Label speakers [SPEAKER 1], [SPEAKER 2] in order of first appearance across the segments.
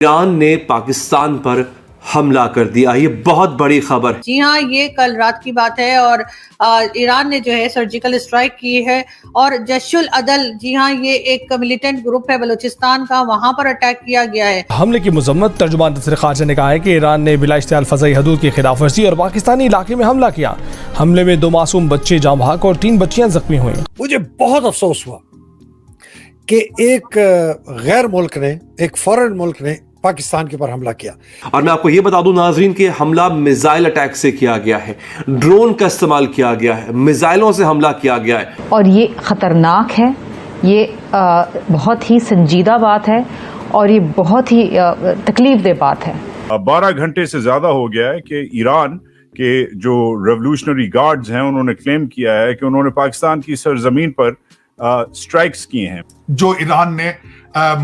[SPEAKER 1] Iran ने पाकिस्तान पर हमला कर दिया। ये बहुत बड़ी खबर।
[SPEAKER 2] जी हाँ, ये कल रात की बात है और ईरान ने जो है सर्जिकल स्ट्राइक की है और जैशुल अदल, जी हाँ, ये एक मिलिटेंट ग्रुप है बलूचिस्तान का, वहां पर अटैक किया गया है।
[SPEAKER 3] हमले की मजम्मत तर्जुमान वज़ीर ख़ारजा ने कहा है कि ईरान ने बिला इश्तियाल फ़ज़ाई हदूद की खिलाफ वर्जी और पाकिस्तानी इलाके में हमला किया। हमले में 2 मासूम बच्चे जाँ बहक और 3 बच्चियां जख्मी हुई।
[SPEAKER 4] मुझे बहुत अफसोस हुआ कि एक गैर मुल्क ने, एक फॉरेन मुल्क ने पाकिस्तान के ऊपर हमला किया।
[SPEAKER 1] और मैं आपको ये बता दूं नाजरीन कि हमला मिसाइल अटैक से किया गया है, ड्रोन का इस्तेमाल किया गया है, मिसाइलों से हमला किया गया है
[SPEAKER 5] और ये ख़तरनाक है। ये बहुत ही संजीदा बात है और ये बहुत ही तकलीफदेह बात है।
[SPEAKER 6] 12 घंटे से ज्यादा हो गया है कि ईरान के जो रेवोल्यूशनरी गार्ड्स हैं उन्होंने क्लेम किया है कि उन्होंने पाकिस्तान की सरजमीन पर स्ट्राइक्स किए हैं।
[SPEAKER 7] जो ईरान ने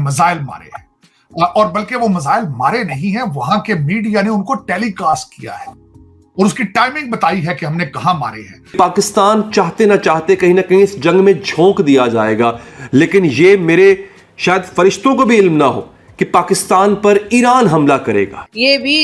[SPEAKER 7] मिसाइल मारे हैं और बल्कि वो मिसाइल मारे नहीं हैं, वहां के मीडिया ने उनको टेलीकास्ट किया है और उसकी टाइमिंग बताई है कि हमने कहां मारे हैं।
[SPEAKER 1] पाकिस्तान चाहते ना चाहते कहीं ना कहीं इस जंग में झोंक दिया जाएगा, लेकिन ये मेरे शायद फरिश्तों को भी इल्म ना हो कि पाकिस्तान पर ईरान हमला करेगा।
[SPEAKER 2] ये भी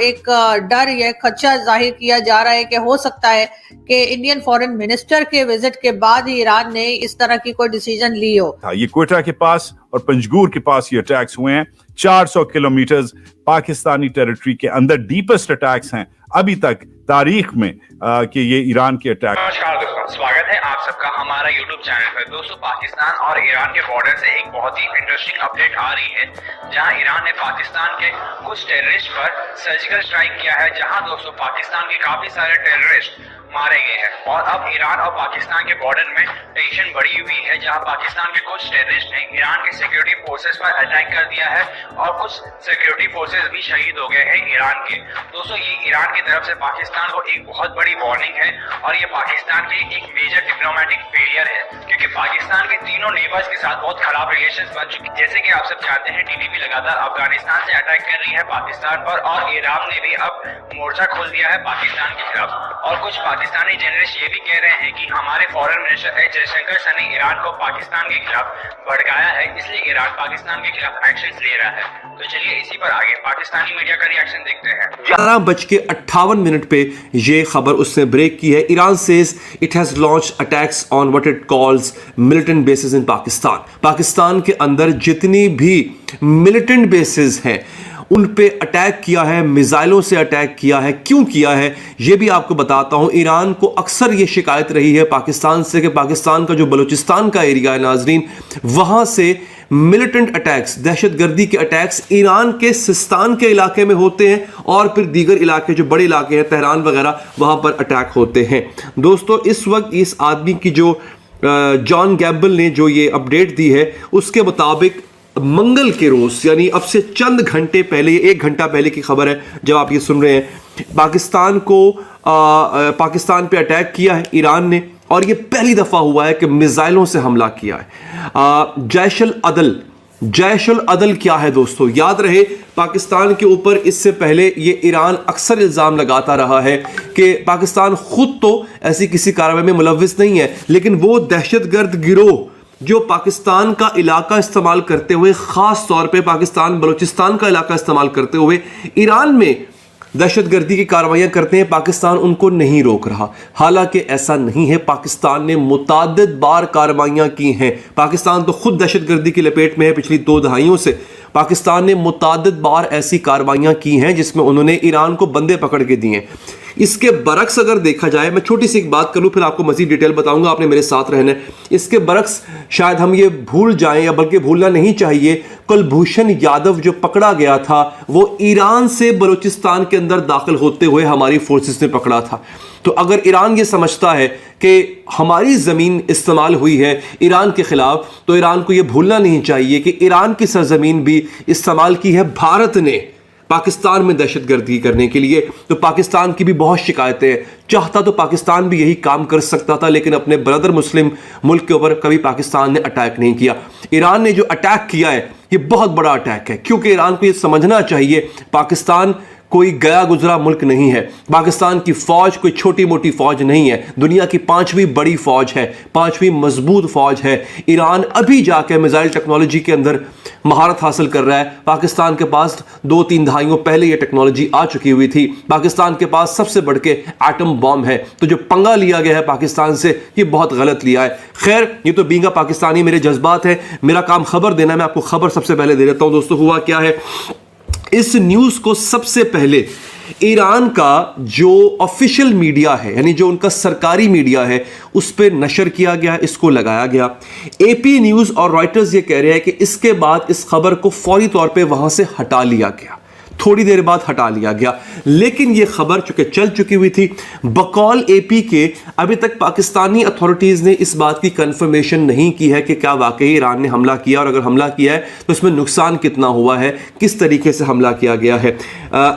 [SPEAKER 2] एक डर या खदशा जाहिर किया जा रहा है कि हो सकता है कि इंडियन फॉरेन मिनिस्टर के विजिट के बाद ही ईरान ने इस तरह की कोई डिसीजन ली हो।
[SPEAKER 6] ये क्वेटा के पास और पंजगूर के पास ये अटैक्स हुए हैं। 400 किलोमीटर पाकिस्तानी टेरिटरी के अंदर डीपेस्ट अटैक्स हैं अभी तक तारीख में कि ये ईरान के अटैक।
[SPEAKER 8] नमस्कार दोस्तों, स्वागत है आप सबका हमारा यूट्यूब चैनल पर। दोस्तों, पाकिस्तान और ईरान के बॉर्डर से एक बहुत ही इंटरेस्टिंग अपडेट आ रही है, जहां ईरान ने पाकिस्तान के कुछ टेररिस्ट पर सर्जिकल स्ट्राइक किया है, जहां दोस्तों पाकिस्तान के काफी सारे टेररिस्ट मारे गए हैं। और अब ईरान और पाकिस्तान के बॉर्डर में टेंशन बढ़ी हुई है, जहां पाकिस्तान के कुछ टेररिस्ट ने ईरान के सिक्योरिटी फोर्सेस पर अटैक कर दिया है और कुछ सिक्योरिटी फोर्सेस भी शहीद हो गए हैं ईरान के। दोस्तों, ये ईरान की तरफ से पाकिस्तान को एक बहुत बड़ी वार्निंग है और ये पाकिस्तान के लिए एक मेजर डिप्लोमेटिक फेलियर है, क्योंकि पाकिस्तान के तीनों नेबर्स के साथ बहुत खराब रिलेशंस बन चुके हैं। जैसे कि आप सब जानते हैं, टीटीपी लगातार अफगानिस्तान से अटैक कर रही है पाकिस्तान पर और ईरान ने भी अब मोर्चा खोल दिया है पाकिस्तान के खिलाफ। और कुछ पाकिस्तानी जर्नलिस्ट ये भी कह रहे हैं कि हमारे foreign minister S Jaishankar sir ने ईरान को पाकिस्तान के खिलाफ भड़काया है, इसलिए ईरान पाकिस्तान के खिलाफ एक्शन ले रहा है। तो चलिए इसी पर आगे पाकिस्तानी मीडिया का रिएक्शन देखते हैं।
[SPEAKER 1] 11:58 पे ये खबर उसने ब्रेक की है। Iran says it has launch attacks on what it calls militant bases in Pakistan. Pakistan के अंदर जितनी भी मिलिटेंट बेसिस हैं उन पे अटैक किया है, मिसाइलों से अटैक किया है। क्यों किया है ये भी आपको बताता हूं। ईरान को अक्सर ये शिकायत रही है पाकिस्तान से कि पाकिस्तान का जो बलूचिस्तान का एरिया है नाजरीन, वहां से मिलिटेंट अटैक्स, दहशतगर्दी के अटैक्स ईरान के सिस्तान के इलाके में होते हैं और फिर दीगर इलाके जो बड़े इलाके हैं तेहरान वगैरह, वहां पर अटैक होते हैं। दोस्तों, इस वक्त इस आदमी की जो जॉन गैबल ने जो ये अपडेट दी है, उसके मुताबिक मंगल के रोज यानी अब से चंद घंटे पहले, 1 घंटा पहले की खबर है जब आप ये सुन रहे हैं, पाकिस्तान पे अटैक किया है ईरान ने और ये पहली दफा हुआ है कि मिसाइलों से हमला किया है। जैशुल अदल क्या है दोस्तों? याद रहे पाकिस्तान के ऊपर इससे पहले ये ईरान अक्सर इल्जाम लगाता रहा है कि पाकिस्तान खुद तो ऐसी किसी कार्रवाई में मुलव्विस नहीं है, लेकिन वो दहशतगर्द गिरोह जो पाकिस्तान का इलाका इस्तेमाल करते हुए, खास तौर पे पाकिस्तान बलूचिस्तान का इलाका इस्तेमाल करते हुए ईरान में दहशतगर्दी की कार्रवाइयां करते हैं, पाकिस्तान उनको नहीं रोक रहा। हालांकि ऐसा नहीं है, पाकिस्तान ने मुताद्दिद बार कार्रवाइयां की हैं। पाकिस्तान तो खुद दहशतगर्दी की लपेट में है पिछली 2 दहाइयों से। पाकिस्तान ने मुताद्दिद बार ऐसी कार्रवाइयां की हैं जिसमें उन्होंने ईरान को बंदे पकड़ के दिए। इसके बरक्स अगर देखा जाए, मैं छोटी सी एक बात करूं फिर आपको मजीद डिटेल बताऊंगा, आपने मेरे साथ रहना है। इसके बरक्स शायद हम ये भूल जाएं, या बल्कि भूलना नहीं चाहिए, कुलभूषण यादव जो पकड़ा गया था वो ईरान से बलूचिस्तान के अंदर दाखिल होते हुए हमारी फोर्सेस ने पकड़ा था। तो अगर ईरान ये समझता है कि हमारी ज़मीन इस्तेमाल हुई है ईरान के ख़िलाफ़, तो ईरान को ये भूलना नहीं चाहिए कि ईरान की सरजमीन भी इस्तेमाल की है भारत ने पाकिस्तान में दहशतगर्दी करने के लिए। तो पाकिस्तान की भी बहुत शिकायतें हैं। चाहता तो पाकिस्तान भी यही काम कर सकता था, लेकिन अपने ब्रदर मुस्लिम मुल्क के ऊपर कभी पाकिस्तान ने अटैक नहीं किया। ईरान ने जो अटैक किया है ये बहुत बड़ा अटैक है, क्योंकि ईरान को ये समझना चाहिए पाकिस्तान कोई गया गुजरा मुल्क नहीं है। पाकिस्तान की फौज कोई छोटी मोटी फौज नहीं है, दुनिया की 5वीं बड़ी फौज है, 5वीं मजबूत फौज है। ईरान अभी जाकर मिसाइल टेक्नोलॉजी के अंदर महारत हासिल कर रहा है। पाकिस्तान के पास 2-3 दहाइयों पहले यह टेक्नोलॉजी आ चुकी हुई थी। पाकिस्तान के पास सबसे बढ़ के एटम बॉम्ब है। तो जो पंगा लिया गया है पाकिस्तान से, ये बहुत गलत लिया है। खैर, ये तो बींगा पाकिस्तानी मेरे जज्बात है, मेरा काम खबर देना। मैं आपको खबर सबसे पहले दे देता हूं दोस्तों। हुआ क्या है, इस न्यूज को सबसे पहले ईरान का जो ऑफिशियल मीडिया है, यानी जो उनका सरकारी मीडिया है, उस पर नशर किया गया, इसको लगाया गया। एपी न्यूज और रॉयटर्स ये कह रहे हैं कि इसके बाद इस खबर को फौरी तौर पे वहां से हटा लिया गया, थोड़ी देर बाद हटा लिया गया। लेकिन यह खबर चूंकि चल चुकी हुई थी, बकौल एपी के अभी तक पाकिस्तानी अथॉरिटीज ने इस बात की कंफर्मेशन नहीं की है कि क्या वाकई ईरान ने हमला किया, और अगर हमला किया है तो इसमें नुकसान कितना हुआ है, किस तरीके से हमला किया गया है।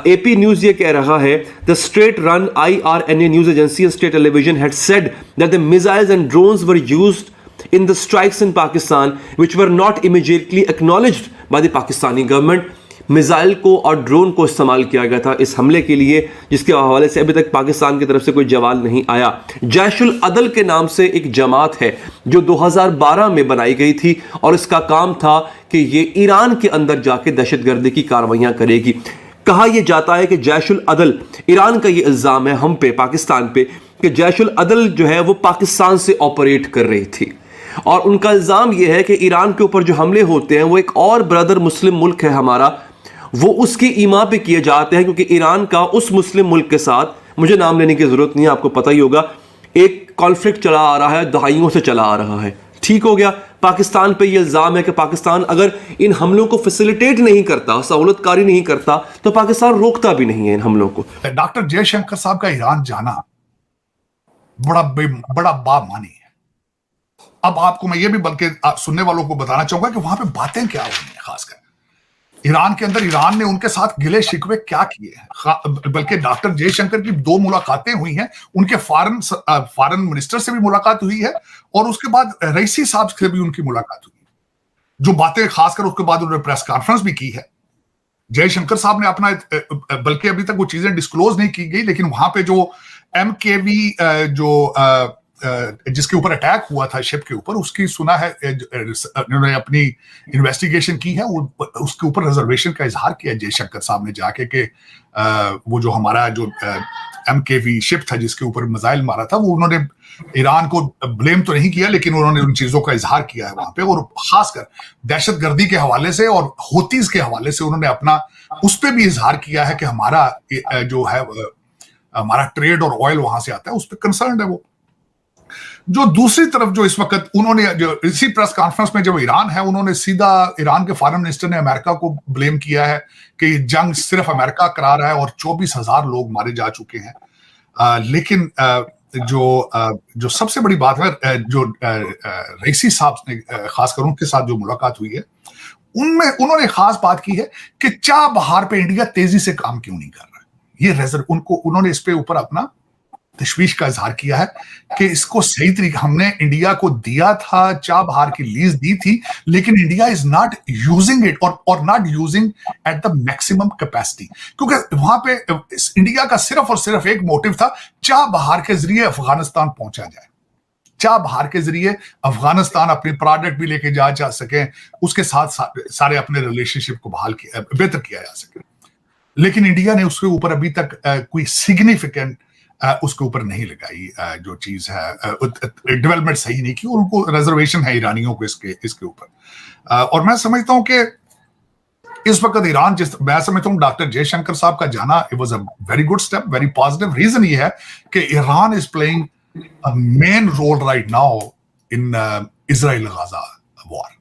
[SPEAKER 1] एपी न्यूज ये कह रहा है, the state run IRNA news agency and state television had said that the missiles and drones were used in the strikes in Pakistan which were not immediately acknowledged by the Pakistani government। Missile को और drone को इस्तेमाल किया गया था इस हमले के लिए, जिसके हवाले से अभी तक पाकिस्तान की तरफ से कोई जवाब नहीं आया। जैशुल अदल के नाम से एक जमात है जो 2012 में बनाई गई थी, और इसका काम था कि ये ईरान के अंदर जाके दहशतगर्दी की कार्रवाइयां करेगी। कहा यह जाता है कि जैशुल अदल, ईरान का ये इल्ज़ाम है हम पे, पाकिस्तान पे, कि जैशुल अदल जो है वो पाकिस्तान से ऑपरेट कर रही थी, और उनका इल्ज़ाम यह है कि ईरान के ऊपर जो हमले होते हैं वो एक और ब्रदर मुस्लिम मुल्क है हमारा, वो उसकी ईमा पे किए जाते हैं, क्योंकि ईरान का उस मुस्लिम मुल्क के साथ, मुझे नाम लेने की जरूरत नहीं है, आपको पता ही होगा, एक कॉन्फ्लिक्ट चला आ रहा है, दहाइयों से चला आ रहा है। ठीक हो गया। पाकिस्तान पे ये इल्जाम है कि पाकिस्तान अगर इन हमलों को फैसिलिटेट नहीं करता, सहूलतकारी नहीं करता, तो पाकिस्तान रोकता भी नहीं है इन हमलों को।
[SPEAKER 7] डॉक्टर जयशंकर साहब का ईरान जाना बड़ा बामानी है। अब आपको मैं ये भी बल्कि सुनने वालों को बताना चाहूंगा कि वहां पे बातें क्या हुई हैं, खासकर ईरान के अंदर ईरान ने उनके साथ गिले शिकवे क्या किए हैं। बल्कि डॉक्टर जयशंकर की 2 मुलाकातें हुई हैं, उनके फॉरेन मिनिस्टर से भी मुलाकात हुई है, और उसके बाद रईसी साहब से भी उनकी मुलाकात हुई, जो बातें खासकर उसके बाद उन्होंने प्रेस कॉन्फ्रेंस भी की है। जयशंकर साहब ने अपना, बल्कि अभी तक वो चीजें डिस्क्लोज नहीं की गई, लेकिन वहां पे जो MKV जिसके ऊपर अटैक हुआ था शिप के ऊपर, उसकी सुना है उन्होंने अपनी इन्वेस्टिगेशन की है, उसके ऊपर रिजर्वेशन का इजहार किया जयशंकर साहब ने जाके कि वो जो हमारा जो MKV शिप था जिसके ऊपर मिसाइल मारा था, वो उन्होंने ईरान को ब्लेम तो नहीं किया, लेकिन उन्होंने उन चीजों का इजहार किया है वहां पे, और खासकर दहशतगर्दी के हवाले से और होतीज के हवाले से उन्होंने अपना उस पर भी इजहार किया है कि हमारा जो है हमारा ट्रेड और ऑयल वहां से आता है, उस पर कंसर्न है वो। जो दूसरी तरफ जो इस वक्त उन्होंने जो इसी प्रेस कॉन्फ्रेंस में जब ईरान है, उन्होंने सीधा ईरान के फॉरेन मिनिस्टर ने अमेरिका को ब्लेम किया है कि ये जंग सिर्फ अमेरिका करा रहा है और 24,000 लोग मारे जा चुके हैं। लेकिन जो सबसे बड़ी बात है, जो रईसी साहब ने खासकर उनके साथ जो मुलाकात हुई है, उनमें उन्होंने खास बात की है कि चाबहार पे इंडिया तेजी से काम क्यों नहीं कर रहा है। उन्होंने इस पे ऊपर अपना तशवीश का इजहार किया है कि इसको सही तरीके, हमने इंडिया को दिया था, चाबहार की लीज दी थी, लेकिन India is not using it और not using at the maximum capacity, क्योंकि वहां पे इंडिया का सिर्फ और सिर्फ एक मोटिव था, चाबहार के जरिए अफगानिस्तान पहुंचा जाए, चाबहार के जरिए अफगानिस्तान अपनी प्रोडक्ट भी लेके जा सके, उसके साथ सारे अपने रिलेशनशिप को बेहतर किया जा सके। लेकिन इंडिया ने उसके ऊपर अभी तक कोई सिग्निफिकेंट उसके ऊपर नहीं लगाई, जो चीज है डेवलपमेंट सही नहीं की, उनको रिजर्वेशन है ईरानियों को इसके ऊपर। और मैं समझता हूं कि इस वक्त ईरान, मैं समझता हूं डॉक्टर जयशंकर साहब का जाना, it was a very good step, very positive. Reason ये है कि Iran is playing a main role right now in Israel Gaza war.